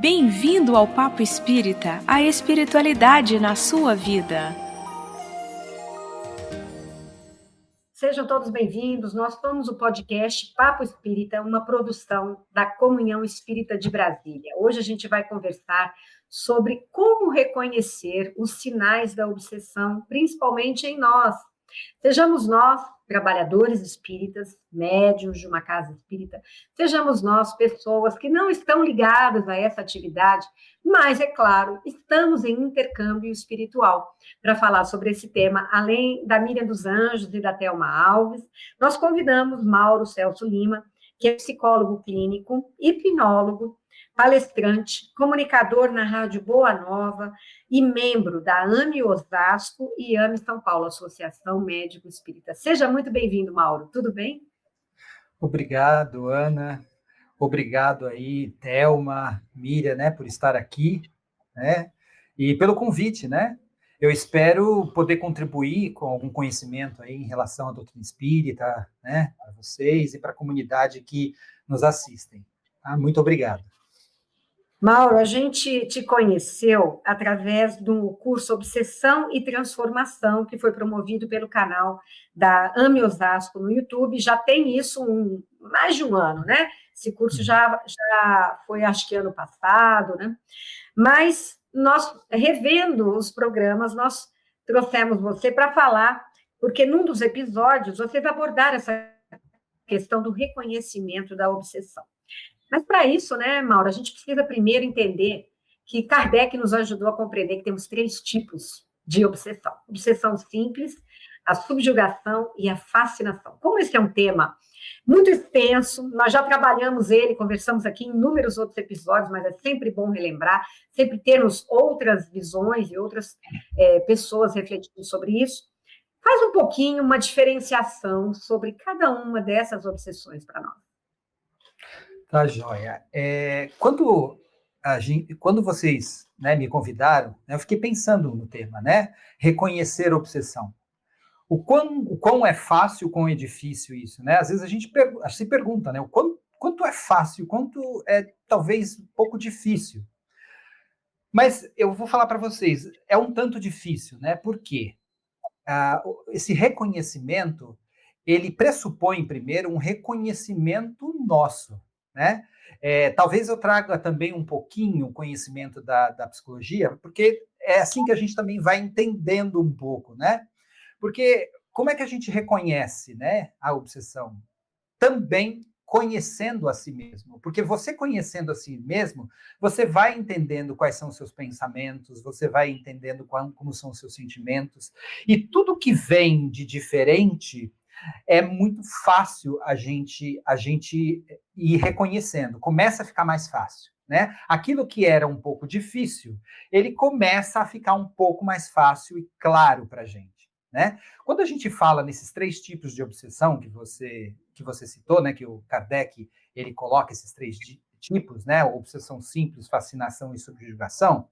Bem-vindo ao Papo Espírita, a espiritualidade na sua vida. Sejam todos bem-vindos. Nós somos o podcast Papo Espírita, uma produção da Comunhão Espírita de Brasília. Hoje a gente vai conversar sobre como reconhecer os sinais da obsessão, principalmente em nós. Sejamos nós, trabalhadores espíritas, médiuns de uma casa espírita, sejamos nós, pessoas que não estão ligadas a essa atividade, mas, é claro, estamos em intercâmbio espiritual. Para falar sobre esse tema, além da Miriam dos Anjos e da Thelma Alves, nós convidamos Mauro Celso Lima, que é psicólogo clínico, hipnólogo, palestrante, comunicador na Rádio Boa Nova e membro da AME Osasco e AME São Paulo, Associação Médico Espírita. Seja muito bem-vindo, Mauro. Tudo bem? Obrigado, Ana. Obrigado aí, Thelma, Miriam, né, por estar aqui, né, e pelo convite, né. Eu espero poder contribuir com algum conhecimento aí em relação à doutrina espírita, né, para vocês e para a comunidade que nos assistem. Tá? Muito obrigado. Mauro, a gente te conheceu através do curso Obsessão e Transformação, que foi promovido pelo canal da AME Osasco no YouTube. Já tem isso mais de um ano, né? Esse curso já foi, acho que ano passado, né? Mas nós, revendo os programas, nós trouxemos você para falar, porque num dos episódios vocês abordaram essa questão do reconhecimento da obsessão. Mas para isso, né, Mauro, a gente precisa primeiro entender que Kardec nos ajudou a compreender que temos 3 tipos de obsessão. Obsessão simples, a subjugação e a fascinação. Como esse é um tema muito extenso, nós já trabalhamos ele, conversamos aqui em inúmeros outros episódios, mas é sempre bom relembrar, sempre termos outras visões e outras pessoas refletindo sobre isso. Faz um pouquinho uma diferenciação sobre cada uma dessas obsessões para nós. Tá, joia. Quando vocês, né, me convidaram, né, eu fiquei pensando no tema, né? Reconhecer obsessão. O quão é fácil, o quão é difícil isso, né? Às vezes a gente se pergunta, né? Quanto é fácil, quanto é talvez um pouco difícil. Mas eu vou falar para vocês, é um tanto difícil, né? Por quê? Esse reconhecimento, ele pressupõe primeiro um reconhecimento nosso, né? Talvez eu traga também um pouquinho o conhecimento da psicologia, porque é assim que a gente também vai entendendo um pouco, né? Porque como é que a gente reconhece, né, a obsessão? Também conhecendo a si mesmo. Porque você conhecendo a si mesmo, você vai entendendo quais são os seus pensamentos, você vai entendendo como são os seus sentimentos. E tudo que vem de diferente é muito fácil a gente ir reconhecendo. Começa a ficar mais fácil, né? Aquilo que era um pouco difícil, ele começa a ficar um pouco mais fácil e claro para a gente. Né? Quando a gente fala nesses 3 tipos de obsessão que você citou, né, que o Kardec ele coloca esses 3 tipos, né, obsessão simples, fascinação e subjugação,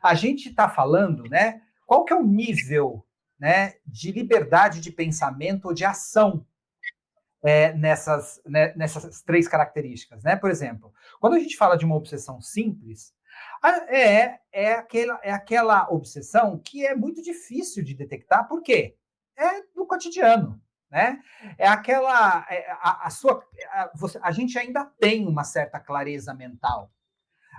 a gente está falando, né, qual que é o nível, né, de liberdade de pensamento ou de ação nessas 3 características, né? Por exemplo, quando a gente fala de uma obsessão simples, é aquela obsessão que é muito difícil de detectar, por quê? É do cotidiano, né? É aquela, a gente ainda tem uma certa clareza mental,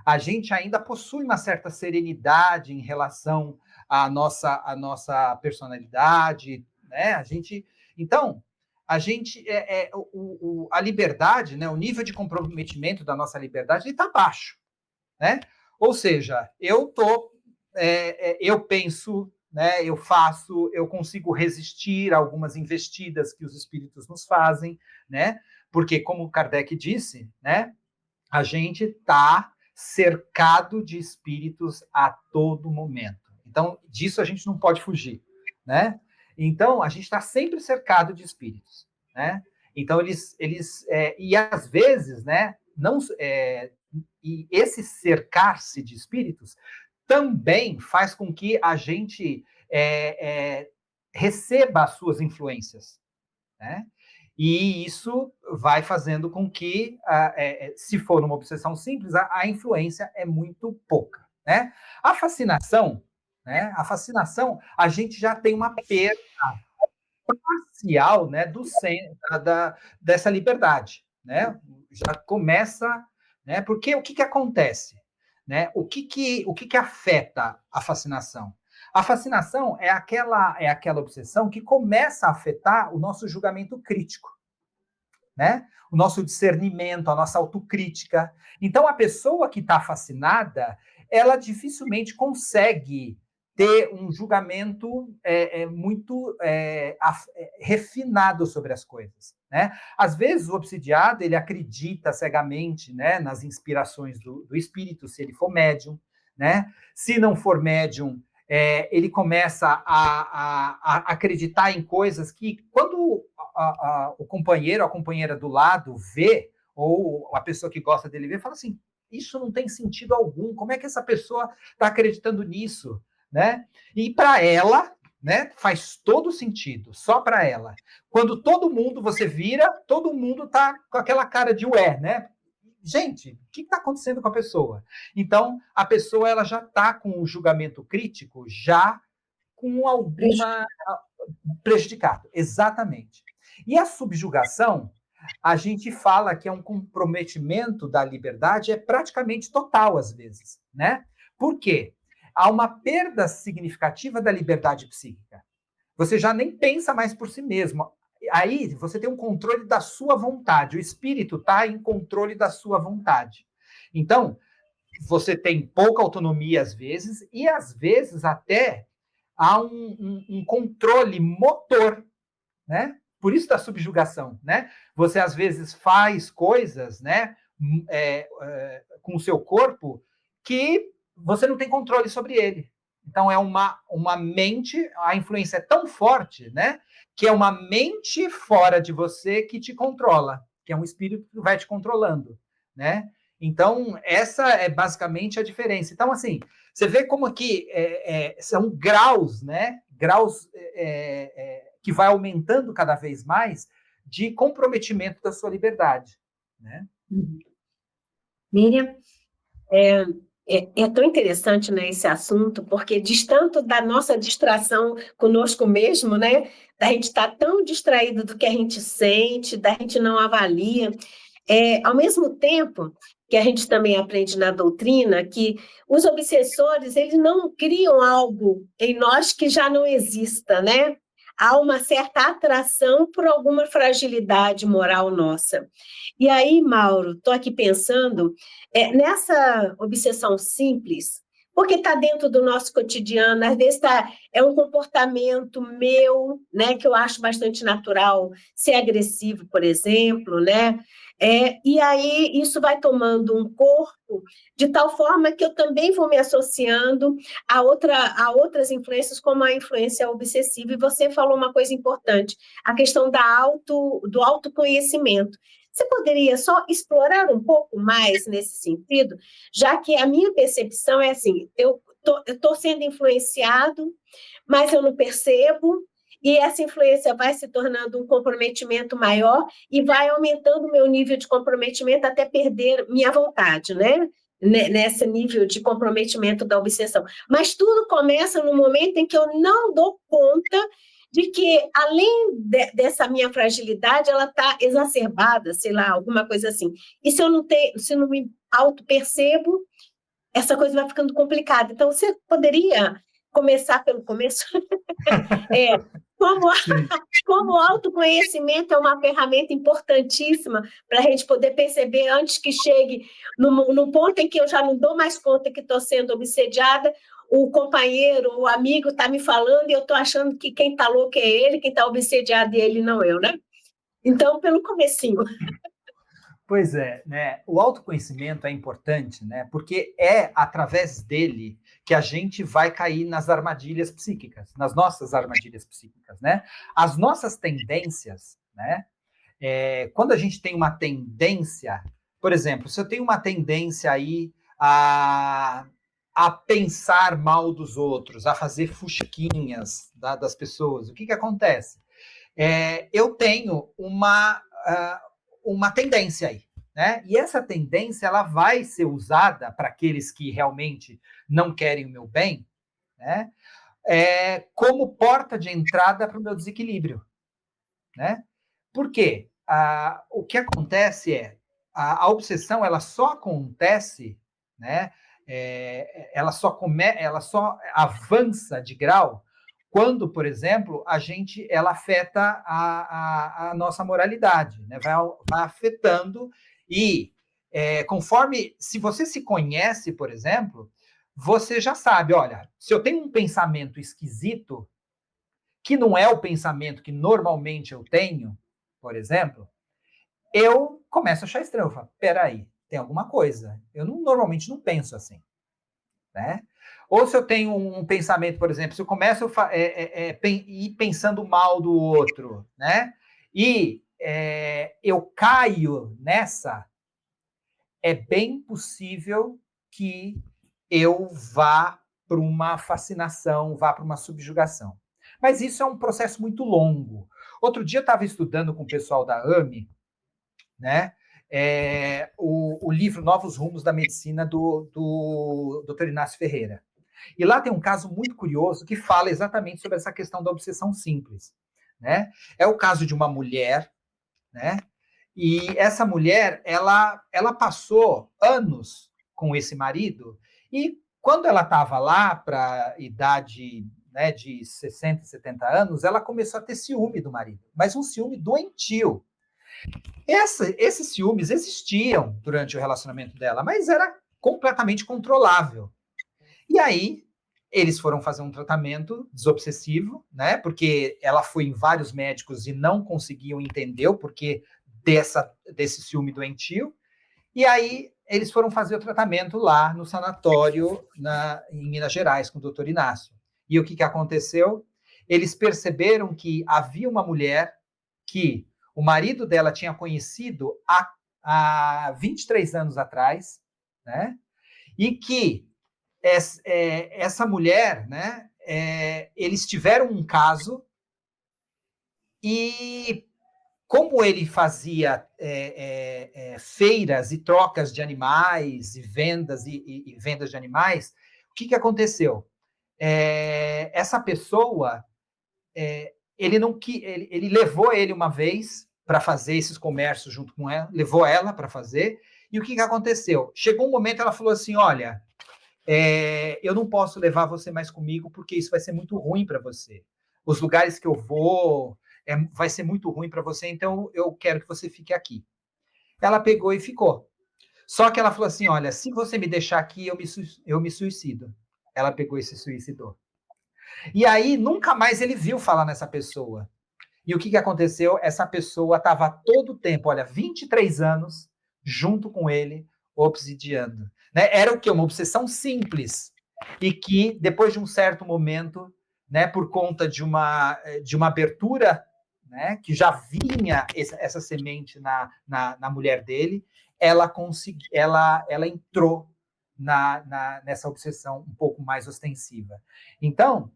a gente ainda possui uma certa serenidade em relação à nossa personalidade, né? Então, a liberdade, né? O nível de comprometimento da nossa liberdade está baixo, né? Ou seja, eu penso, né? Eu faço, eu consigo resistir a algumas investidas que os espíritos nos fazem, né? Porque, como Kardec disse, né? A gente está cercado de espíritos a todo momento. Então, disso a gente não pode fugir, né? Então, a gente está sempre cercado de espíritos, né? Então, e às vezes, né, e esse cercar-se de espíritos também faz com que a gente receba as suas influências, né? E isso vai fazendo com que, se for uma obsessão simples, a influência é muito pouca, né? A fascinação, né? A fascinação, a gente já tem uma perda parcial, né, dessa liberdade, né? Já começa, né? Porque o que acontece, né? O que afeta a fascinação? A fascinação é aquela obsessão que começa a afetar o nosso julgamento crítico, né? O nosso discernimento, a nossa autocrítica. Então, a pessoa que está fascinada, ela dificilmente consegue ter um julgamento muito refinado sobre as coisas, né? Às vezes, o obsidiado, ele acredita cegamente, né, nas inspirações do espírito, se ele for médium, né? Se não for médium, ele começa a acreditar em coisas que, quando o companheiro, a companheira do lado vê, ou a pessoa que gosta dele vê, fala assim, isso não tem sentido algum, como é que essa pessoa está acreditando nisso, né? E para ela, né, faz todo sentido, só para ela. Quando todo mundo, você vira, todo mundo tá com aquela cara de ué, né? Gente, o que está acontecendo com a pessoa? Então, a pessoa ela já está com o julgamento crítico já com alguma prejudicado, exatamente. E a subjugação, a gente fala que é um comprometimento da liberdade, é praticamente total às vezes, né? Por quê? Há uma perda significativa da liberdade psíquica. Você já nem pensa mais por si mesmo. Aí você tem um controle da sua vontade. O espírito está em controle da sua vontade. Então, você tem pouca autonomia às vezes, e às vezes até há um controle motor, né? Por isso da subjugação, né? Você às vezes faz coisas, né, com o seu corpo que você não tem controle sobre ele. Então é uma mente, a influência é tão forte, né, que é uma mente fora de você que te controla, que é um espírito que vai te controlando, né? Então essa é basicamente a diferença. Então assim, você vê como aqui são graus, né? Graus que vai aumentando cada vez mais de comprometimento da sua liberdade, né? Miriam, é tão interessante, né, esse assunto, porque diz tanto da nossa distração conosco mesmo, né? Da gente estar tão distraído do que a gente sente, da gente não avalia. Ao mesmo tempo que a gente também aprende na doutrina que os obsessores, eles não criam algo em nós que já não exista, né? Há uma certa atração por alguma fragilidade moral nossa. E aí, Mauro, estou aqui pensando nessa obsessão simples, porque está dentro do nosso cotidiano, às vezes é um comportamento meu, né, que eu acho bastante natural, ser agressivo, por exemplo, né? E aí isso vai tomando um corpo de tal forma que eu também vou me associando a outras influências, como a influência obsessiva. E você falou uma coisa importante, a questão do autoconhecimento. Você poderia só explorar um pouco mais nesse sentido, já que a minha percepção é assim, eu estou sendo influenciado, mas eu não percebo, e essa influência vai se tornando um comprometimento maior e vai aumentando o meu nível de comprometimento até perder minha vontade, né? Nesse nível de comprometimento da obsessão. Mas tudo começa no momento em que eu não dou conta de que, além dessa minha fragilidade, ela está exacerbada, sei lá, alguma coisa assim. E se eu não me auto-percebo, essa coisa vai ficando complicada. Então, você poderia começar pelo começo? Como o autoconhecimento é uma ferramenta importantíssima para a gente poder perceber antes que chegue no ponto em que eu já não dou mais conta que estou sendo obsediada, o companheiro, o amigo está me falando e eu estou achando que quem está louco é ele, quem está obsediado é ele, não eu, né? Então, pelo comecinho. Pois é, né? O autoconhecimento é importante, né? Porque é através dele que a gente vai cair nas armadilhas psíquicas, nas nossas armadilhas psíquicas, né? As nossas tendências, né? Quando a gente tem uma tendência, por exemplo, se eu tenho uma tendência aí a pensar mal dos outros, a fazer fuxiquinhas das pessoas, o que acontece? eu tenho uma tendência aí, né? E essa tendência ela vai ser usada para aqueles que realmente não querem o meu bem, né? Como porta de entrada para o meu desequilíbrio, né? Por quê? O que acontece a obsessão ela só acontece, né? Ela só avança de grau quando, por exemplo, ela afeta a nossa moralidade, né? Vai afetando e conforme, se você se conhece, por exemplo, você já sabe, olha, se eu tenho um pensamento esquisito, que não é o pensamento que normalmente eu tenho, por exemplo, eu começo a achar estranho. Eu falo, peraí, tem alguma coisa. Eu normalmente não penso assim, né? Ou se eu tenho um pensamento, por exemplo, se eu começo a ir pensando mal do outro, né? E eu caio nessa, é bem possível que eu vá para uma fascinação, vá para uma subjugação. Mas isso é um processo muito longo. Outro dia eu estava estudando com o pessoal da AME, né? O livro Novos Rumos da Medicina do Dr. Inácio Ferreira. E lá tem um caso muito curioso que fala exatamente sobre essa questão da obsessão simples, né? É o caso de uma mulher, né? E essa mulher, ela passou anos com esse marido e quando ela estava lá para a idade, né, de 60, 70 anos, ela começou a ter ciúme do marido, mas um ciúme doentio. Esses ciúmes existiam durante o relacionamento dela, mas era completamente controlável. E aí, eles foram fazer um tratamento desobsessivo, né? Porque ela foi em vários médicos e não conseguiam entender o porquê desse ciúme doentio. E aí, eles foram fazer o tratamento lá no sanatório em Minas Gerais, com o doutor Inácio. E o que aconteceu? Eles perceberam que havia uma mulher que o marido dela tinha conhecido há 23 anos atrás, né? E que essa mulher, né? Eles tiveram um caso e como ele fazia feiras e trocas de animais e vendas e vendas de animais, o que aconteceu? Essa pessoa, ele levou ele uma vez para fazer esses comércios junto com ela, levou ela para fazer, e o que aconteceu? Chegou um momento, ela falou assim, olha, eu não posso levar você mais comigo, porque isso vai ser muito ruim para você. Os lugares que eu vou, vai ser muito ruim para você, então eu quero que você fique aqui. Ela pegou e ficou. Só que ela falou assim, olha, se você me deixar aqui, eu me suicido. Ela pegou e se suicidou. E aí, nunca mais ele viu falar nessa pessoa. E o que aconteceu? Essa pessoa estava todo o tempo, olha, 23 anos, junto com ele, obsidiando. Né? Era o quê? Uma obsessão simples. E que, depois de um certo momento, né, por conta de uma abertura, né, que já vinha essa semente na mulher dele, ela entrou nessa obsessão um pouco mais ostensiva. Então,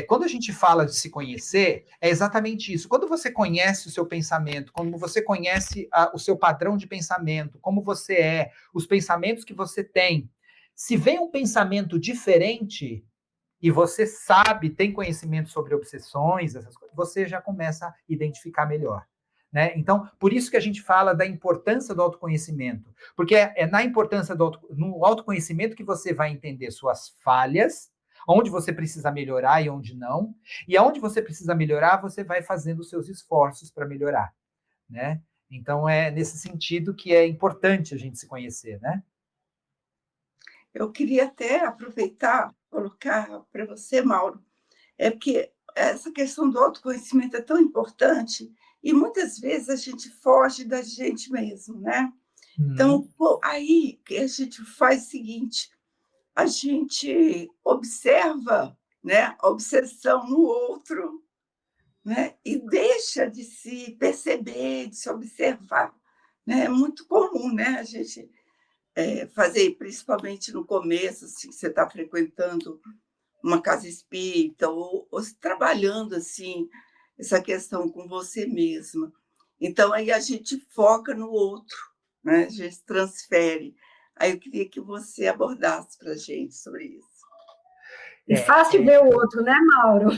quando a gente fala de se conhecer, é exatamente isso. Quando você conhece o seu pensamento, quando você conhece o seu padrão de pensamento, como você é, os pensamentos que você tem, se vem um pensamento diferente e você sabe, tem conhecimento sobre obsessões, essas coisas, você já começa a identificar melhor. Né? Então, por isso que a gente fala da importância do autoconhecimento, porque é na importância no autoconhecimento que você vai entender suas falhas, onde você precisa melhorar e onde não, e aonde você precisa melhorar, você vai fazendo os seus esforços para melhorar, né? Então, é nesse sentido que é importante a gente se conhecer, né? Eu queria até aproveitar, colocar para você, Mauro, porque essa questão do autoconhecimento é tão importante e muitas vezes a gente foge da gente mesmo, né? Então, aí que a gente faz o seguinte, a gente observa, né, a obsessão no outro, né, e deixa de se perceber, de se observar. Né? É muito comum, né, a gente fazer, principalmente no começo, assim, que você está frequentando uma casa espírita ou trabalhando assim essa questão com você mesma. Então, aí a gente foca no outro, né? A gente transfere. Aí eu queria que você abordasse para a gente sobre isso. E fácil ver o outro, né, Mauro?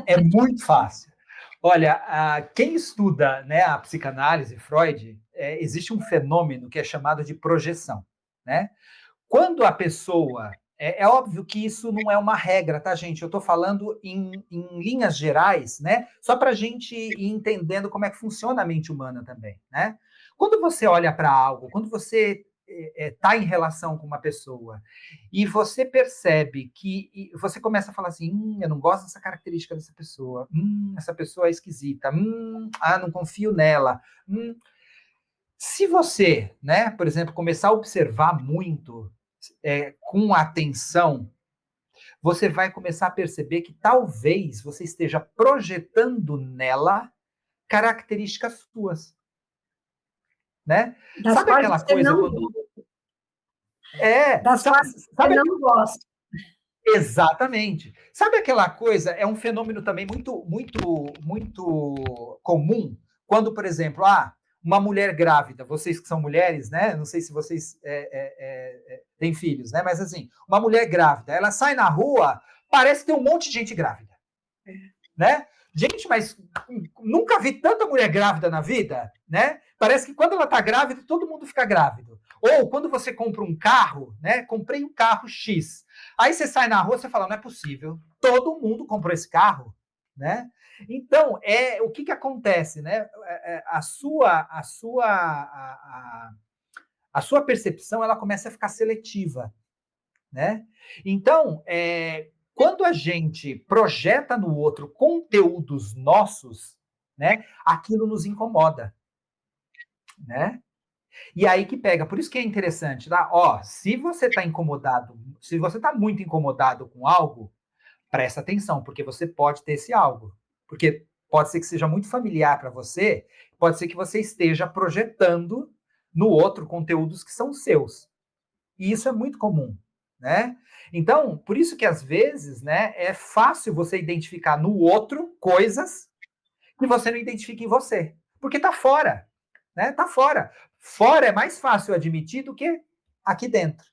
É muito fácil. Olha, quem estuda, né, a psicanálise, Freud, existe um fenômeno que é chamado de projeção, né? Quando a pessoa... É óbvio que isso não é uma regra, tá, gente? Eu estou falando em linhas gerais, né? Só para a gente ir entendendo como é que funciona a mente humana também, né? Quando você olha para algo, quando você está em relação com uma pessoa e você percebe que você começa a falar assim, eu não gosto dessa característica dessa pessoa, essa pessoa é esquisita, não confio nela. Se você, né, por exemplo, começar a observar muito, com atenção, você vai começar a perceber que talvez você esteja projetando nela características suas, né? Das Sabe quais aquela você coisa não, quando... das quais você Sabe, não gosta. exatamente. Sabe aquela coisa, é um fenômeno também muito, muito, muito comum, quando, por exemplo, uma mulher grávida, vocês que são mulheres, né? Não sei se vocês têm filhos, né? Mas assim, uma mulher grávida, ela sai na rua, parece que tem um monte de gente grávida, né? Gente, mas nunca vi tanta mulher grávida na vida, né? Parece que quando ela tá grávida, todo mundo fica grávido. Ou quando você compra um carro, né? Comprei um carro X. Aí você sai na rua, você fala, não é possível. Todo mundo comprou esse carro, né? Então, o que acontece, né? A sua percepção, ela começa a ficar seletiva, né? Então, quando a gente projeta no outro conteúdos nossos, né? Aquilo nos incomoda, né? E aí que pega, por isso que é interessante, tá? Se você está incomodado, se você está muito incomodado com algo, presta atenção, porque você pode ter esse algo. Porque pode ser que seja muito familiar para você, pode ser que você esteja projetando no outro conteúdos que são seus. E isso é muito comum, né? Então, por isso que às vezes, né, é fácil você identificar no outro coisas que você não identifica em você, porque tá fora, né? Tá fora. Fora é mais fácil admitir do que aqui dentro,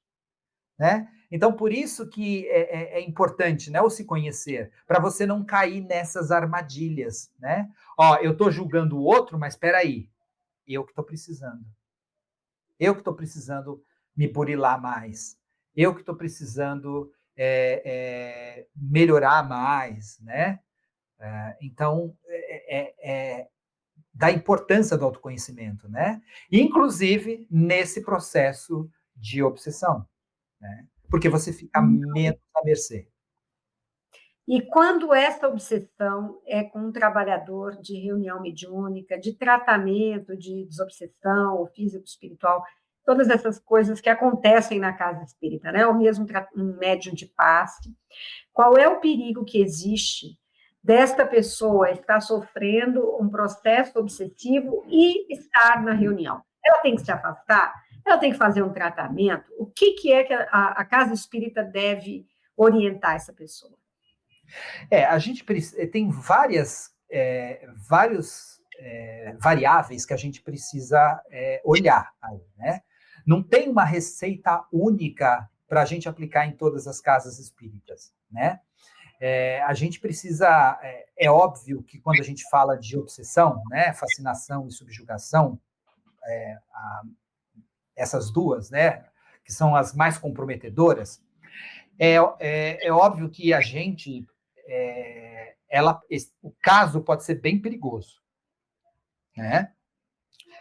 né? Então, por isso que é importante, né, o se conhecer, para você não cair nessas armadilhas, né? Eu tô julgando o outro, mas espera aí, eu que tô precisando. Eu que estou precisando me burilar mais. Eu que estou precisando melhorar mais, né? Então, da importância do autoconhecimento, né? Inclusive nesse processo de obsessão, né? Porque você fica menos à mercê. E quando essa obsessão é com um trabalhador de reunião mediúnica, de tratamento, de desobsessão, ou físico-espiritual, todas essas coisas que acontecem na casa espírita, né? Ou mesmo um médium de passe, qual é o perigo que existe desta pessoa estar sofrendo um processo obsessivo e estar na reunião? Ela tem que se afastar? Ela tem que fazer um tratamento? O que é que a casa espírita deve orientar essa pessoa? A gente tem vários variáveis que a gente precisa olhar aí, né? Não tem uma receita única para a gente aplicar em todas as casas espíritas, né? A gente precisa... É óbvio que quando a gente fala de obsessão, né, fascinação e subjugação, essas duas, né, que são as mais comprometedoras, é óbvio que a gente... o caso pode ser bem perigoso, né?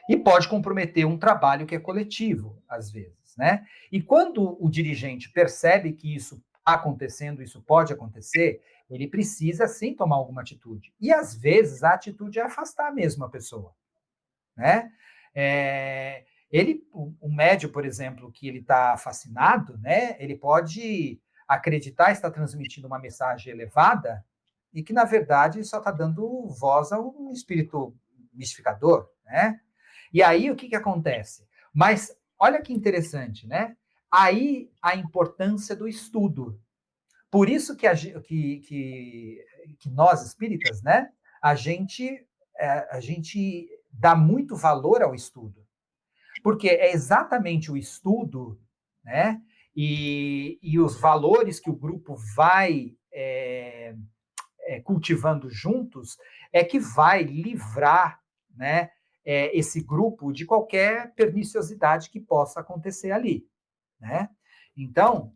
E pode comprometer um trabalho que é coletivo, às vezes, né? E quando o dirigente percebe que isso está acontecendo, isso pode acontecer, ele precisa, sim, tomar alguma atitude. E, às vezes, a atitude é afastar mesmo a pessoa, né? O médium, por exemplo, que ele está fascinado, né? Ele pode acreditar estar transmitindo uma mensagem elevada e que, na verdade, só está dando voz a um espírito mistificador, né? E aí, o que acontece? Mas, olha que interessante, né? Aí, a importância do estudo. Por isso que nós, espíritas, né? a gente dá muito valor ao estudo, porque é exatamente o estudo, né, e os valores que o grupo vai cultivando juntos é que vai livrar, né, esse grupo de qualquer perniciosidade que possa acontecer ali, né? Então,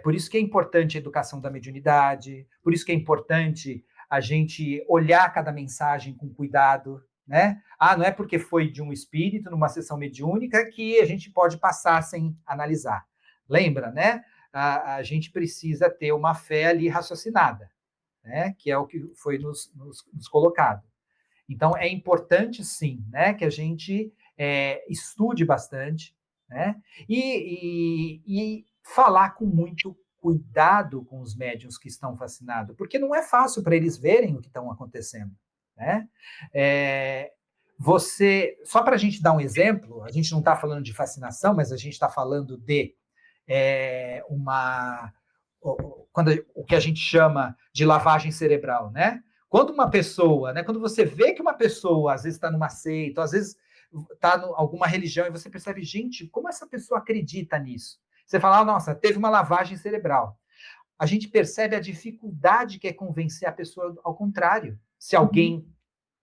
por isso que é importante a educação da mediunidade, por isso que é importante a gente olhar cada mensagem com cuidado, né? Não é porque foi de um espírito numa sessão mediúnica que a gente pode passar sem analisar. Lembra, né? A gente precisa ter uma fé ali raciocinada, né? Que é o que foi nos colocado. Então, é importante, sim, né, que a gente estude bastante, né, e falar com muito cuidado com os médiuns que estão fascinados, porque não é fácil para eles verem o que estão acontecendo, né? Só para a gente dar um exemplo, a gente não está falando de fascinação, mas a gente está falando de o que a gente chama de lavagem cerebral, né? Quando uma pessoa, né, quando você vê que uma pessoa, às vezes está numa seita, às vezes está em alguma religião, e você percebe, gente, como essa pessoa acredita nisso? Você fala, nossa, teve uma lavagem cerebral. A gente percebe a dificuldade que é convencer a pessoa ao contrário, se alguém,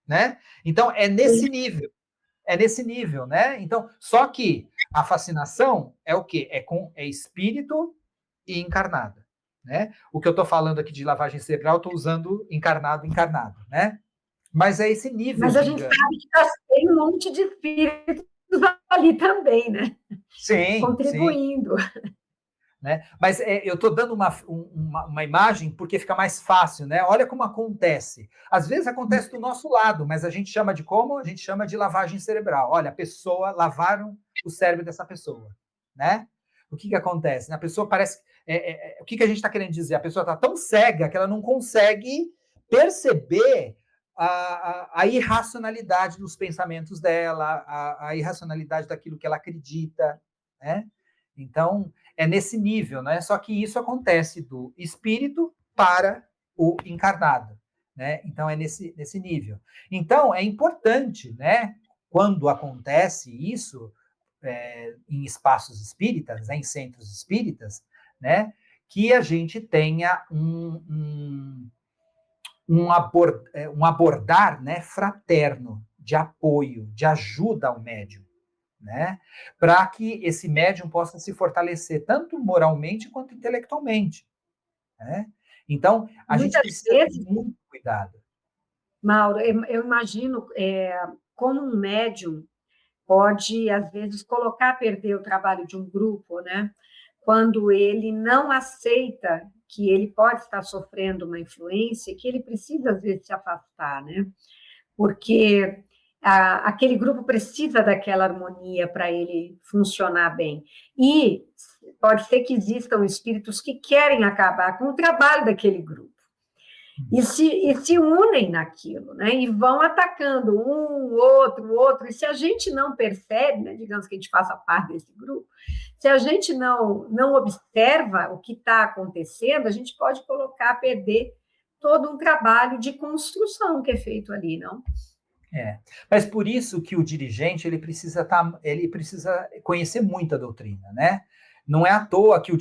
né? Então, é nesse nível, né? Então, só que a fascinação é o quê? É espírito e encarnado. Né? O que eu estou falando aqui de lavagem cerebral, eu estou usando encarnado, né? Mas é esse nível. Mas a gente sabe que tem um monte de espíritos ali também, né? Sim. Contribuindo. Sim. Né? Mas eu estou dando uma imagem porque fica mais fácil, né? Olha como acontece. Às vezes acontece do nosso lado, mas a gente chama de como? A gente chama de lavagem cerebral. Olha, lavaram o cérebro dessa pessoa, né? O que acontece? A pessoa parece... o que a gente está querendo dizer? A pessoa está tão cega que ela não consegue perceber a irracionalidade dos pensamentos dela, a irracionalidade daquilo que ela acredita, né? Então, é nesse nível, né? Só que isso acontece do espírito para o encarnado, né? Então, é nesse nível. Então, é importante, né? Quando acontece isso, em espaços espíritas, em centros espíritas, né, que a gente tenha um abordar, né, fraterno, de apoio, de ajuda ao médium, né, para que esse médium possa se fortalecer tanto moralmente quanto intelectualmente, né? Então, a gente precisa ter muito cuidado. Mauro, eu imagino como um médium pode, às vezes, colocar a perder o trabalho de um grupo, né? Quando ele não aceita que ele pode estar sofrendo uma influência, que ele precisa, às vezes, se afastar, né? Porque aquele grupo precisa daquela harmonia para ele funcionar bem. E pode ser que existam espíritos que querem acabar com o trabalho daquele grupo. E se unem naquilo, né? E vão atacando um, outro. E se a gente não percebe, né? Digamos que a gente faça parte desse grupo, se a gente não observa o que está acontecendo, a gente pode colocar a perder todo um trabalho de construção que é feito ali, não? Mas por isso que o dirigente ele precisa conhecer muito a doutrina, né? Não é à toa que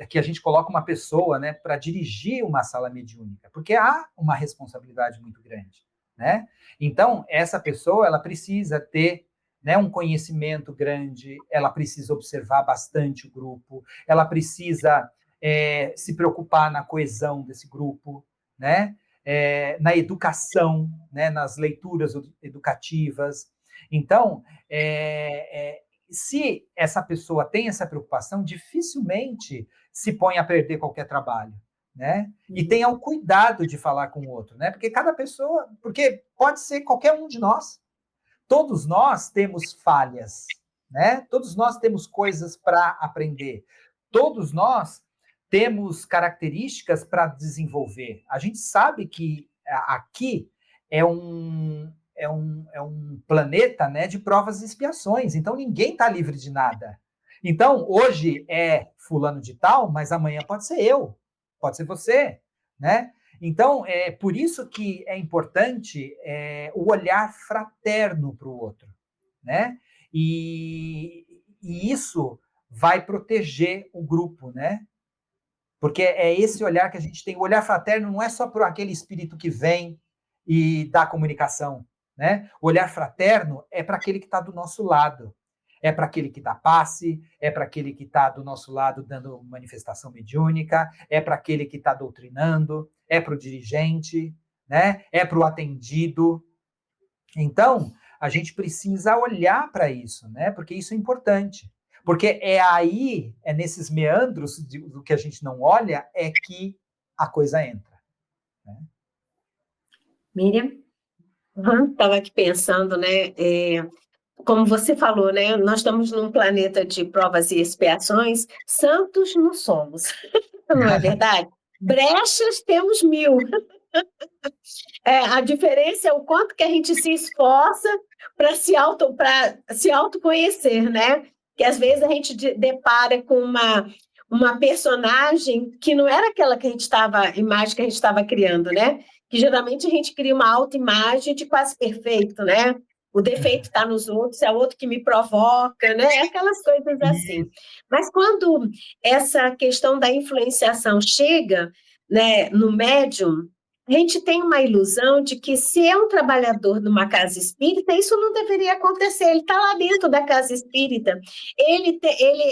que a gente coloca uma pessoa, né, para dirigir uma sala mediúnica, porque há uma responsabilidade muito grande, né? Então, essa pessoa ela precisa ter, né, um conhecimento grande, ela precisa observar bastante o grupo, ela precisa se preocupar na coesão desse grupo, né? Na educação, né, nas leituras educativas. Então, se essa pessoa tem essa preocupação, dificilmente se põe a perder qualquer trabalho, né? E tenha o cuidado de falar com o outro, né? Porque pode ser qualquer um de nós. Todos nós temos falhas, né? Todos nós temos coisas para aprender. Todos nós temos características para desenvolver. A gente sabe que aqui é um planeta, né, de provas e expiações, então ninguém está livre de nada. Então, hoje é fulano de tal, mas amanhã pode ser eu, pode ser você, né? Então, é por isso que é importante o olhar fraterno para o outro, né? E isso vai proteger o grupo, né? Porque é esse olhar que a gente tem. O olhar fraterno não é só para aquele espírito que vem e dá comunicação, né? O olhar fraterno é para aquele que está do nosso lado. É para aquele que dá passe, é para aquele que está do nosso lado dando manifestação mediúnica, é para aquele que está doutrinando, é para o dirigente, né? É para o atendido. Então, a gente precisa olhar para isso, né? Porque isso é importante. Porque é nesses meandros do que a gente não olha, é que a coisa entra. Né? Miriam? Estava aqui pensando, né? Como você falou, né? Nós estamos num planeta de provas e expiações, santos não somos, não é verdade? Brechas temos 1000. A diferença é o quanto que a gente se esforça para se autoconhecer, né? Que às vezes a gente depara com uma personagem que não era aquela que a gente estava, imagem que a gente estava criando, né? Que geralmente a gente cria uma autoimagem de quase perfeito, né? O defeito está nos outros, é o outro que me provoca, né? Aquelas coisas assim. Mas quando essa questão da influenciação chega, né, no médium, a gente tem uma ilusão de que se é um trabalhador de uma casa espírita, isso não deveria acontecer. Ele está lá dentro da casa espírita, ele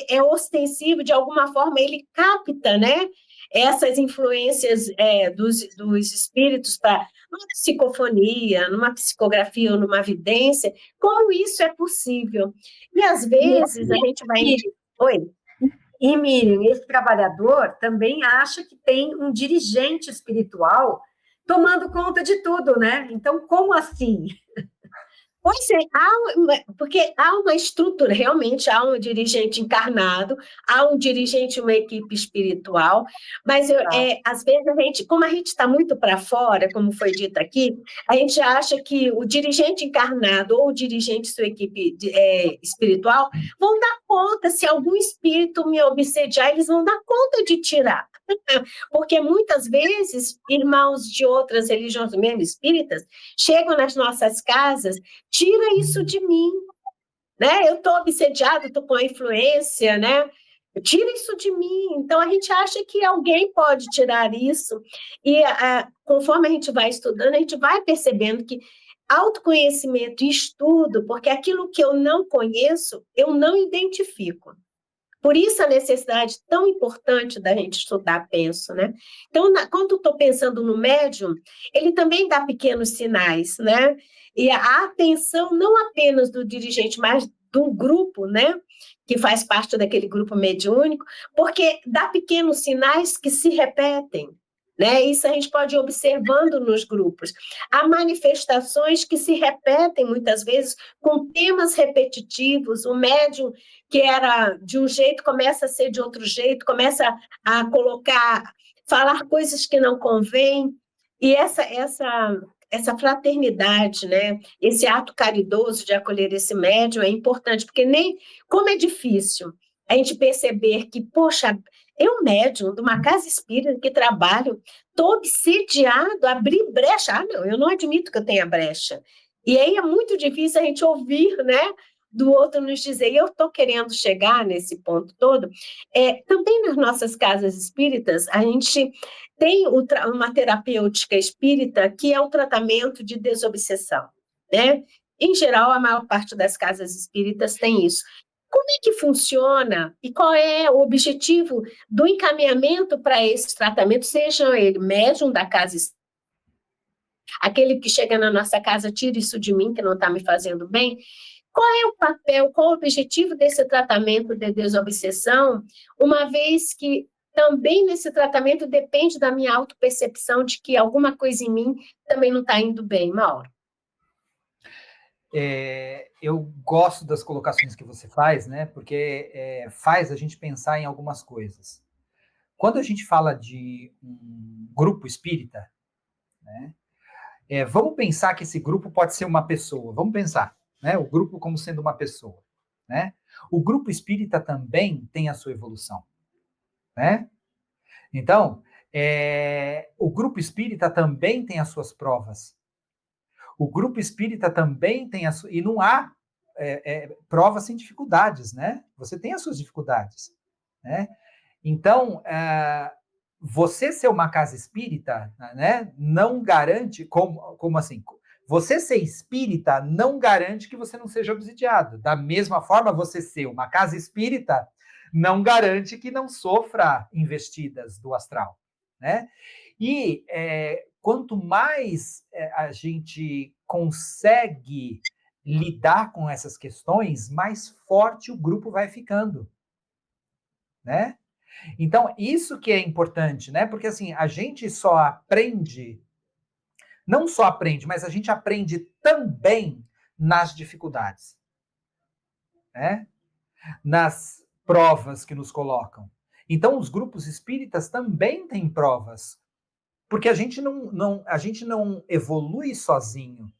é ostensivo, de alguma forma, ele capta, né, essas influências dos espíritos para numa psicofonia, numa psicografia ou numa vidência. Como isso é possível? E às vezes a gente vai... Oi? E, Miriam, esse trabalhador também acha que tem um dirigente espiritual tomando conta de tudo, né? Então, como assim? Pois é, porque há uma estrutura, realmente há um dirigente encarnado, há um dirigente, uma equipe espiritual, mas às vezes como a gente está muito para fora, como foi dito aqui, a gente acha que o dirigente encarnado ou o dirigente sua equipe espiritual vão dar conta, se algum espírito me obsediar, eles vão dar conta de tirar. Porque muitas vezes irmãos de outras religiões, mesmo espíritas, chegam nas nossas casas, tira isso de mim, né? Eu estou obsediado, estou com a influência, né? Tira isso de mim. Então a gente acha que alguém pode tirar isso, e conforme a gente vai estudando, a gente vai percebendo que autoconhecimento e estudo, porque aquilo que eu não conheço, eu não identifico. Por isso a necessidade tão importante da gente estudar, penso, né? Então, quando estou pensando no médium, ele também dá pequenos sinais, né? E a atenção não apenas do dirigente, mas do grupo, né? Que faz parte daquele grupo mediúnico, porque dá pequenos sinais que se repetem, né? Isso a gente pode ir observando nos grupos. Há manifestações que se repetem muitas vezes com temas repetitivos. O médium que era de um jeito começa a ser de outro jeito, começa a falar coisas que não convêm. E essa fraternidade, né? Esse ato caridoso de acolher esse médium é importante, porque como é difícil a gente perceber que, poxa, eu médium de uma casa espírita que trabalho, estou obsediado, abrir brecha. Não, eu não admito que eu tenha brecha. E aí é muito difícil a gente ouvir, né, do outro nos dizer, e eu estou querendo chegar nesse ponto todo. Também nas nossas casas espíritas, a gente tem uma terapêutica espírita que é o tratamento de desobsessão, né? Em geral, a maior parte das casas espíritas tem isso. Como é que funciona e qual é o objetivo do encaminhamento para esse tratamento, seja ele médium da casa espírita, aquele que chega na nossa casa, tira isso de mim, que não está me fazendo bem? Qual é o papel, qual o objetivo desse tratamento de desobsessão, uma vez que também nesse tratamento depende da minha autopercepção de que alguma coisa em mim também não está indo bem, Mauro? Eu gosto das colocações que você faz, né? Porque faz a gente pensar em algumas coisas. Quando a gente fala de um grupo espírita, né? Vamos pensar que esse grupo pode ser uma pessoa. Vamos pensar, né? O grupo como sendo uma pessoa, né? O grupo espírita também tem a sua evolução, né? Então, O grupo espírita também tem as suas provas. O grupo espírita também tem as suas... E não há provas sem dificuldades, né? Você tem as suas dificuldades, né? Então, você ser uma casa espírita, né, não garante... Como assim? Você ser espírita não garante que você não seja obsidiado. Da mesma forma, você ser uma casa espírita não garante que não sofra investidas do astral, né? E quanto mais a gente consegue lidar com essas questões, mais forte o grupo vai ficando, né? Então, isso que é importante, né? Porque, assim, a gente só aprende, não só aprende, mas a gente aprende também nas dificuldades, né? Nas provas que nos colocam. Então, os grupos espíritas também têm provas, porque a gente não evolui sozinho,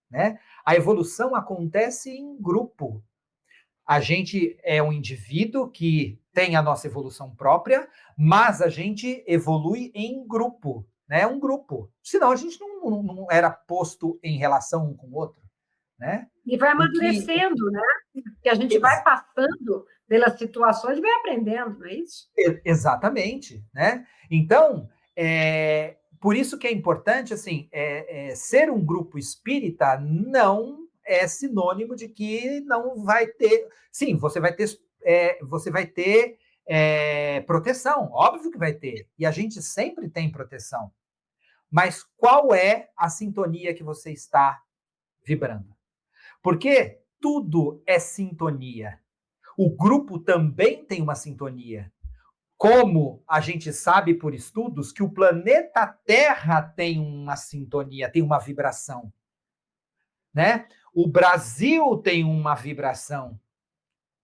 né? A evolução acontece em grupo. A gente é um indivíduo que tem a nossa evolução própria, mas a gente evolui em grupo, né? Um grupo. Senão a gente não era posto em relação um com o outro, né? E vai amadurecendo, né? Porque a gente vai passando pelas situações e vai aprendendo, não é isso? Exatamente, né? Então, por isso que é importante, assim, ser um grupo espírita não é sinônimo de que não vai ter... Sim, você vai ter proteção, óbvio que vai ter. E a gente sempre tem proteção. Mas qual é a sintonia que você está vibrando? Porque tudo é sintonia. O grupo também tem uma sintonia. Como a gente sabe por estudos que o planeta Terra tem uma sintonia, tem uma vibração, né? O Brasil tem uma vibração.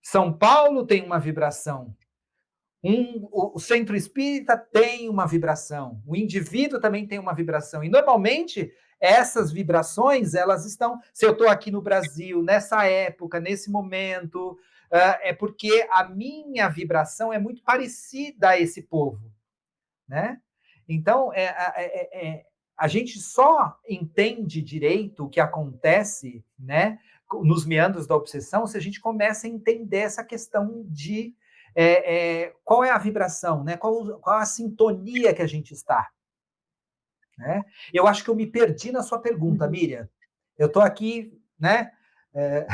São Paulo tem uma vibração. O centro espírita tem uma vibração. O indivíduo também tem uma vibração. E, normalmente, essas vibrações, elas estão... Se eu estou aqui no Brasil, nessa época, nesse momento, é porque a minha vibração é muito parecida a esse povo, né? Então, a gente só entende direito o que acontece, né, nos meandros da obsessão se a gente começa a entender essa questão de qual é a vibração, né? Qual a sintonia que a gente está, né? Eu acho que eu me perdi na sua pergunta, Miriam. Eu estou aqui, né? É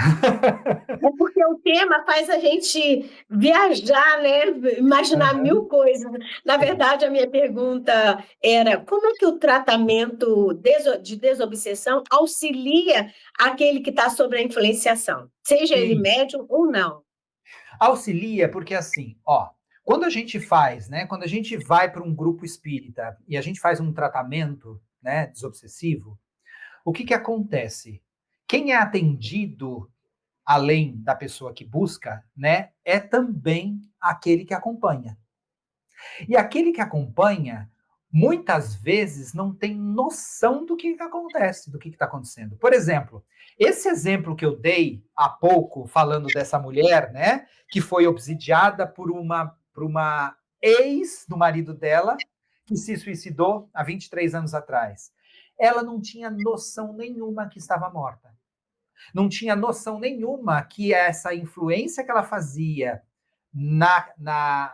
porque o tema faz a gente viajar, né? Imaginar mil coisas. Na verdade, a minha pergunta era como é que o tratamento de desobsessão auxilia aquele que está sob a influenciação, seja ele médium ou não? Auxilia porque, assim, ó, quando a gente faz, né, quando a gente vai para um grupo espírita e a gente faz um tratamento, né, desobsessivo, o que acontece? Quem é atendido, além da pessoa que busca, né, é também aquele que acompanha. E aquele que acompanha, muitas vezes, não tem noção do que acontece, do que está acontecendo. Por exemplo, esse exemplo que eu dei há pouco, falando dessa mulher, né, que foi obsidiada por uma ex do marido dela, que se suicidou há 23 anos atrás. Ela não tinha noção nenhuma que estava morta. Não tinha noção nenhuma que essa influência que ela fazia na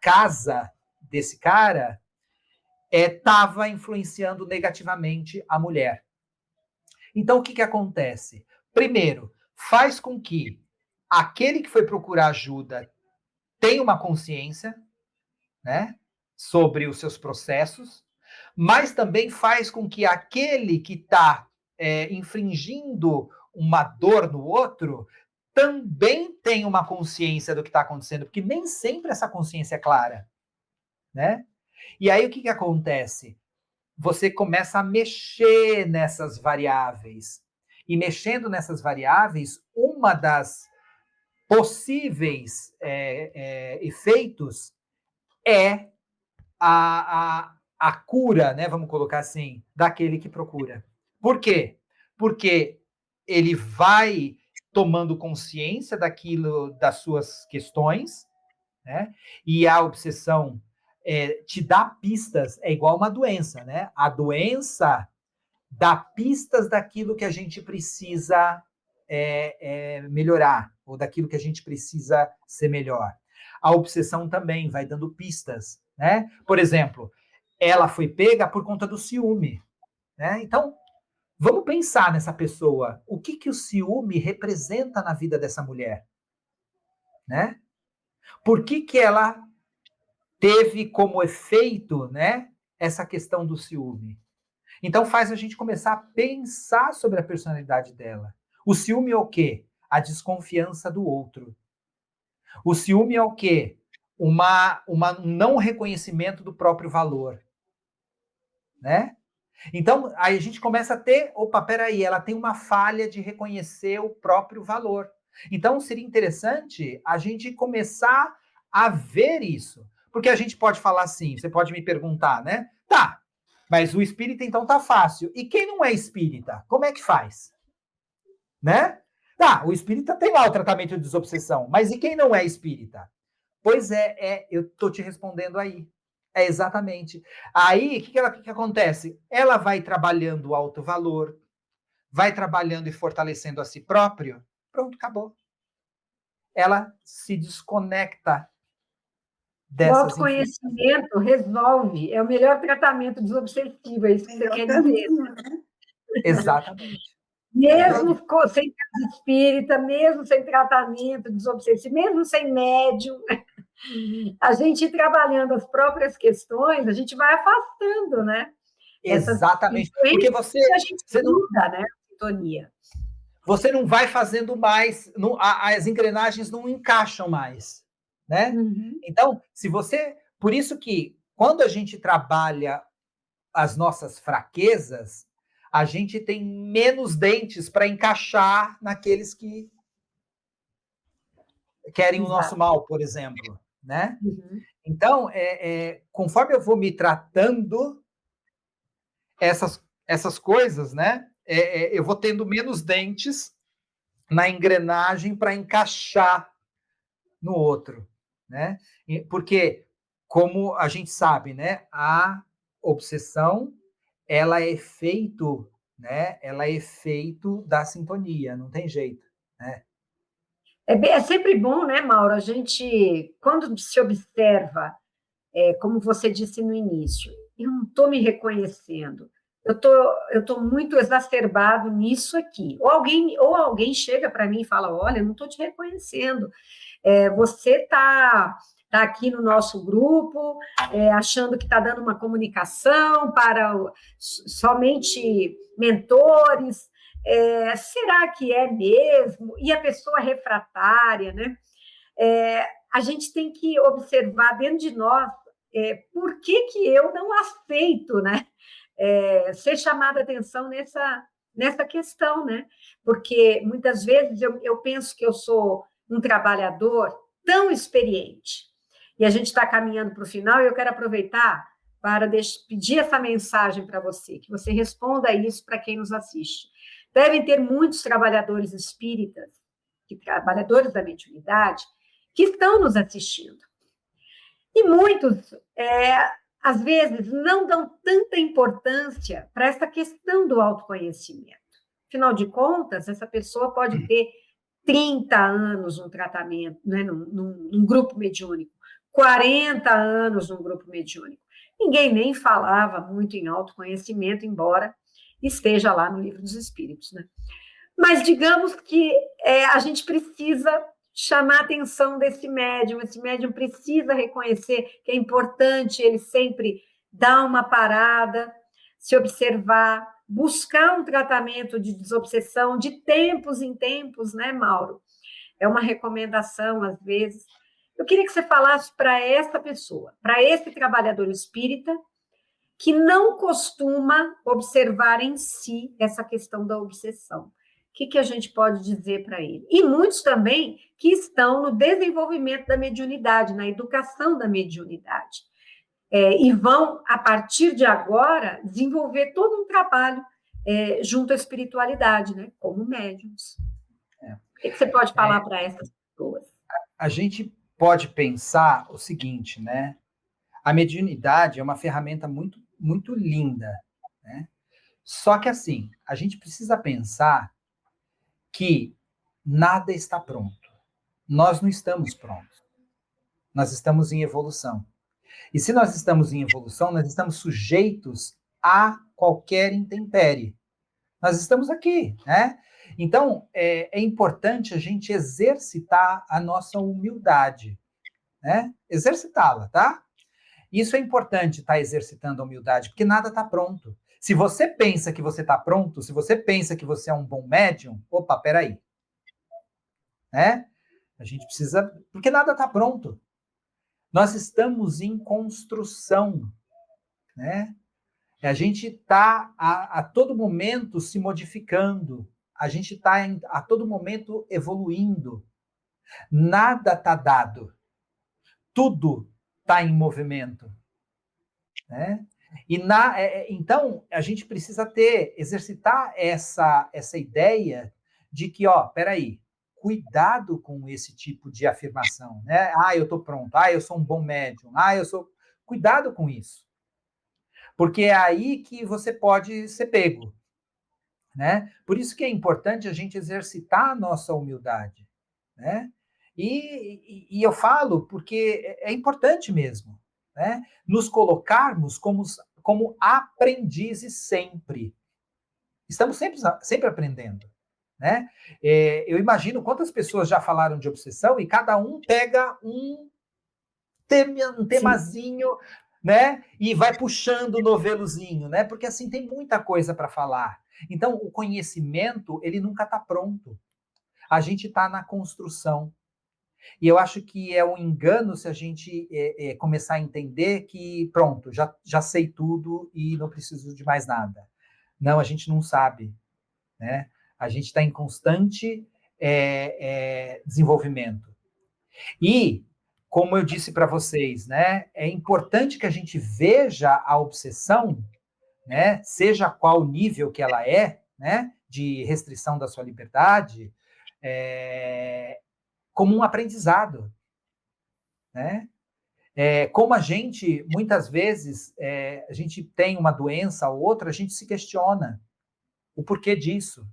casa desse cara estava influenciando negativamente a mulher. Então, o que acontece? Primeiro, faz com que aquele que foi procurar ajuda tenha uma consciência, né, sobre os seus processos, mas também faz com que aquele que está infringindo uma dor no outro também tenha uma consciência do que está acontecendo, porque nem sempre essa consciência é clara, né? E aí o que acontece? Você começa a mexer nessas variáveis. E mexendo nessas variáveis, uma das possíveis efeitos é a cura, né, vamos colocar assim, daquele que procura. Por quê? Porque ele vai tomando consciência daquilo, das suas questões, né? E a obsessão, te dá pistas, é igual uma doença, né? A doença dá pistas daquilo que a gente precisa melhorar, ou daquilo que a gente precisa ser melhor. A obsessão também vai dando pistas, né? Por exemplo, ela foi pega por conta do ciúme, né? Então, vamos pensar nessa pessoa. O que o ciúme representa na vida dessa mulher, né? Por que ela teve como efeito, né, essa questão do ciúme? Então faz a gente começar a pensar sobre a personalidade dela. O ciúme é o quê? A desconfiança do outro. O ciúme é o quê? Um não reconhecimento do próprio valor, né? Então, aí a gente começa a ter, opa, peraí, ela tem uma falha de reconhecer o próprio valor. Então, seria interessante a gente começar a ver isso. Porque a gente pode falar assim, você pode me perguntar, né? Tá, mas o espírita então tá fácil. E quem não é espírita, como é que faz? Né? Tá, o espírita tem lá o tratamento de desobsessão, mas e quem não é espírita? Pois eu tô te respondendo aí. É exatamente. Aí, o que acontece? Ela vai trabalhando o alto valor, vai trabalhando e fortalecendo a si próprio, pronto, acabou. Ela se desconecta O dessas autoconhecimento resolve, é o melhor tratamento desobsessivo, é isso que você quer dizer. Exatamente. Mesmo sem casa espírita, mesmo sem tratamento desobsessivo, mesmo sem médium, a gente trabalhando as próprias questões, a gente vai afastando, né? Exatamente. Porque você a gente muda, né? A sintonia. Você não vai fazendo mais, as engrenagens não encaixam mais, né? Uhum. Então, por isso que quando a gente trabalha as nossas fraquezas, a gente tem menos dentes para encaixar naqueles que querem o nosso mal, por exemplo, né? Uhum. Então, conforme eu vou me tratando essas coisas, né? Eu vou tendo menos dentes na engrenagem para encaixar no outro, né? Porque, como a gente sabe, né? A obsessão, ela é efeito, né? Ela é efeito da sintonia, não tem jeito, né? É sempre bom, né, Mauro? A gente, quando se observa, como você disse no início, eu não estou me reconhecendo, eu tô muito exacerbado nisso aqui. Ou alguém chega para mim e fala: olha, eu não estou te reconhecendo. Você está aqui no nosso grupo, achando que está dando uma comunicação para somente mentores. Será que é mesmo? E a pessoa refratária, né? A gente tem que observar dentro de nós por que eu não aceito, né? Ser chamada a atenção nessa questão, né? Porque muitas vezes eu penso que eu sou um trabalhador tão experiente e a gente está caminhando para o final e eu quero aproveitar para pedir essa mensagem para você, que você responda isso para quem nos assiste. Devem ter muitos trabalhadores espíritas, trabalhadores da mediunidade, que estão nos assistindo. E muitos, às vezes, não dão tanta importância para essa questão do autoconhecimento. Afinal de contas, essa pessoa pode ter 30 anos no tratamento, né, num grupo mediúnico, 40 anos num grupo mediúnico. Ninguém nem falava muito em autoconhecimento, embora esteja lá no Livro dos Espíritos, né? Mas digamos que a gente precisa chamar a atenção desse médium, esse médium precisa reconhecer que é importante ele sempre dar uma parada, se observar, buscar um tratamento de desobsessão de tempos em tempos, né, Mauro? É uma recomendação, às vezes. Eu queria que você falasse para essa pessoa, para esse trabalhador espírita, que não costuma observar em si essa questão da obsessão. O que a gente pode dizer para ele? E muitos também que estão no desenvolvimento da mediunidade, na educação da mediunidade. E vão, a partir de agora, desenvolver todo um trabalho junto à espiritualidade, né? Como médiums. O que você pode falar para essas pessoas? A gente pode pensar o seguinte, né? A mediunidade é uma ferramenta muito, muito linda, né? Só que, assim, a gente precisa pensar que nada está pronto. Nós não estamos prontos. Nós estamos em evolução. E se nós estamos em evolução, nós estamos sujeitos a qualquer intempérie. Nós estamos aqui, né? Então, é importante a gente exercitar a nossa humildade, né? Exercitá-la, tá? Isso é importante, estar exercitando a humildade, porque nada está pronto. Se você pensa que você está pronto, se você pensa que você é um bom médium, opa, peraí. Né? A gente precisa... Porque nada está pronto. Nós estamos em construção, né? A gente está a todo momento se modificando, a gente está a todo momento evoluindo. Nada está dado. Tudo está em movimento, né? Então, a gente precisa exercitar essa ideia de que, peraí, cuidado com esse tipo de afirmação, né? Eu estou pronto, eu sou um bom médium, eu sou... Cuidado com isso. Porque é aí que você pode ser pego, né? Por isso que é importante a gente exercitar a nossa humildade, né? E eu falo porque é importante mesmo, né? Nos colocarmos como aprendizes sempre. Estamos sempre aprendendo, né? Eu imagino quantas pessoas já falaram de obsessão e cada um pega um temazinho, né? E vai puxando o novelozinho, né? Porque assim tem muita coisa para falar. Então, o conhecimento, ele nunca está pronto. A gente está na construção. E eu acho que é um engano se a gente começar a entender que, pronto, já sei tudo e não preciso de mais nada. Não, a gente não sabe, né? A gente está em constante desenvolvimento. E, como eu disse para vocês, né, é importante que a gente veja a obsessão, né, seja qual nível que ela né, de restrição da sua liberdade, como um aprendizado, né? Como a gente, muitas vezes, a gente tem uma doença ou outra, a gente se questiona o porquê disso,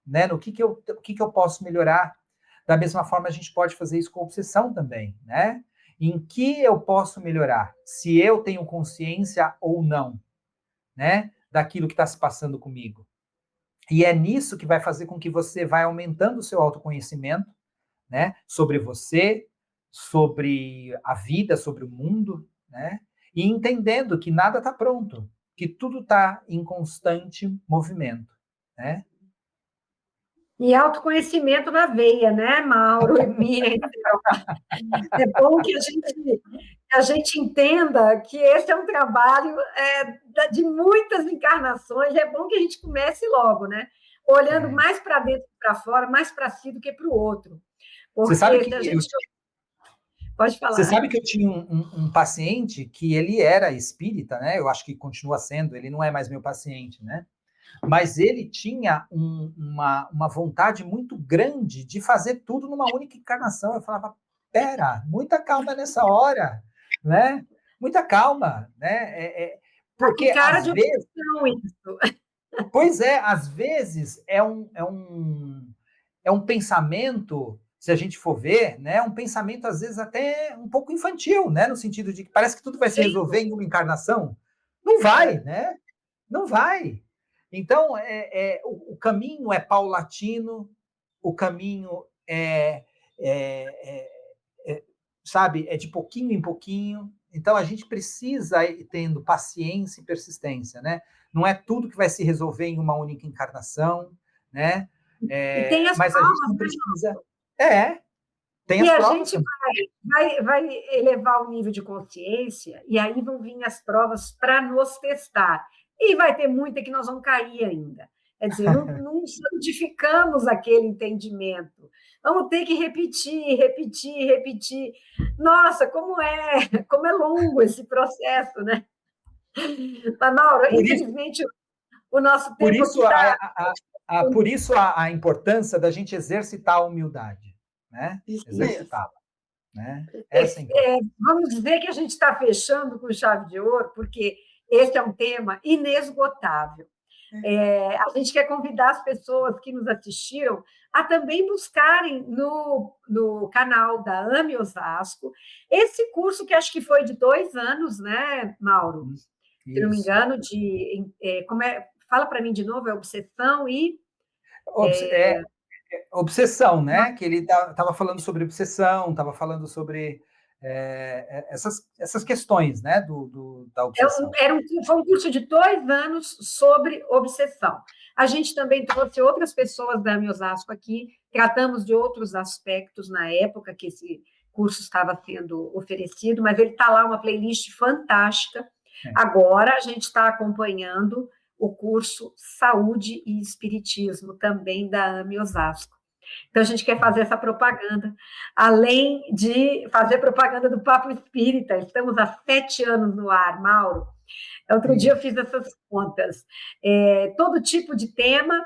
né? No que eu posso melhorar? Da mesma forma, a gente pode fazer isso com obsessão também, né? Em que eu posso melhorar? Se eu tenho consciência ou não, né? Daquilo que está se passando comigo. E é nisso que vai fazer com que você vai aumentando o seu autoconhecimento, né? Sobre você, sobre a vida, sobre o mundo, né? E entendendo que nada está pronto, que tudo está em constante movimento, né? E autoconhecimento na veia, né, Mauro e Miriam? É bom que a gente entenda que esse é um trabalho de muitas encarnações, é bom que a gente comece logo, né? Olhando mais para dentro e para fora, mais para si do que para o outro. Porque você sabe que Pode falar. Você sabe que eu tinha um paciente que ele era espírita, né? Eu acho que continua sendo, ele não é mais meu paciente, né? Mas ele tinha uma vontade muito grande de fazer tudo numa única encarnação. Eu falava, pera, muita calma nessa hora, né? Muita calma, né? Porque às vezes... Isso. Pois é, às vezes é um pensamento, se a gente for ver, né, um pensamento às vezes até um pouco infantil, né, no sentido de que parece que tudo vai se resolver em uma encarnação. Não vai, né? Não vai. Então, o caminho é paulatino, o caminho sabe, é de pouquinho em pouquinho. Então, a gente precisa ir tendo paciência e persistência, né? Não é tudo que vai se resolver em uma única encarnação, né? Mas a gente não precisa... tem as provas. A gente vai elevar o nível de consciência e aí vão vir as provas para nos testar. E vai ter muita que nós vamos cair ainda. Quer dizer, não santificamos aquele entendimento. Vamos ter que repetir. Nossa, como é longo esse processo, né? Mas, Mauro, infelizmente, o nosso tempo por isso a importância da gente exercitar a humildade, né? Exercitá-la. né? Essa é a importância. Vamos dizer que a gente está fechando com chave de ouro, porque esse é um tema inesgotável. A gente quer convidar as pessoas que nos assistiram a também buscarem no canal da AME Osasco esse curso que acho que foi de 2 anos, né, Mauro? Se não me Isso. engano, fala para mim de novo, é obsessão e... Obsessão, né? Que ele estava falando sobre obsessão, estava falando sobre essas questões, né? Da obsessão. Foi um curso de 2 anos sobre obsessão. A gente também trouxe outras pessoas da AME Osasco aqui, tratamos de outros aspectos na época que esse curso estava sendo oferecido, mas ele está lá, uma playlist fantástica. Agora a gente está acompanhando o curso Saúde e Espiritismo, também da AME Osasco. Então, a gente quer fazer essa propaganda, além de fazer propaganda do Papo Espírita. Estamos há 7 anos no ar, Mauro. Outro dia eu fiz essas contas. Todo tipo de tema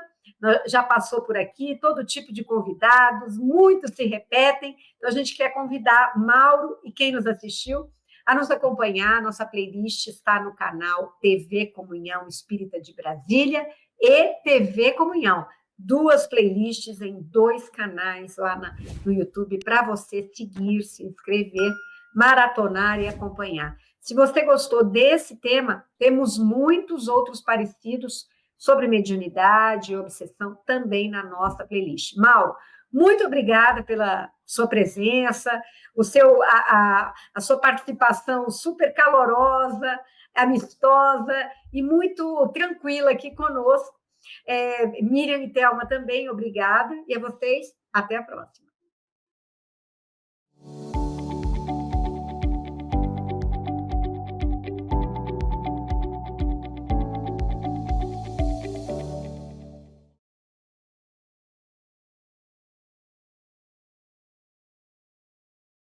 já passou por aqui, todo tipo de convidados, muitos se repetem. Então, a gente quer convidar Mauro e quem nos assistiu a nos acompanhar. Nossa playlist está no canal TV Comunhão Espírita de Brasília e TV Comunhão. 2 playlists em 2 canais lá no YouTube para você seguir, se inscrever, maratonar e acompanhar. Se você gostou desse tema, temos muitos outros parecidos sobre mediunidade e obsessão também na nossa playlist. Mauro, muito obrigada pela sua presença, a sua participação super calorosa, amistosa e muito tranquila aqui conosco. Miriam e Thelma também, obrigada. E a vocês, até a próxima.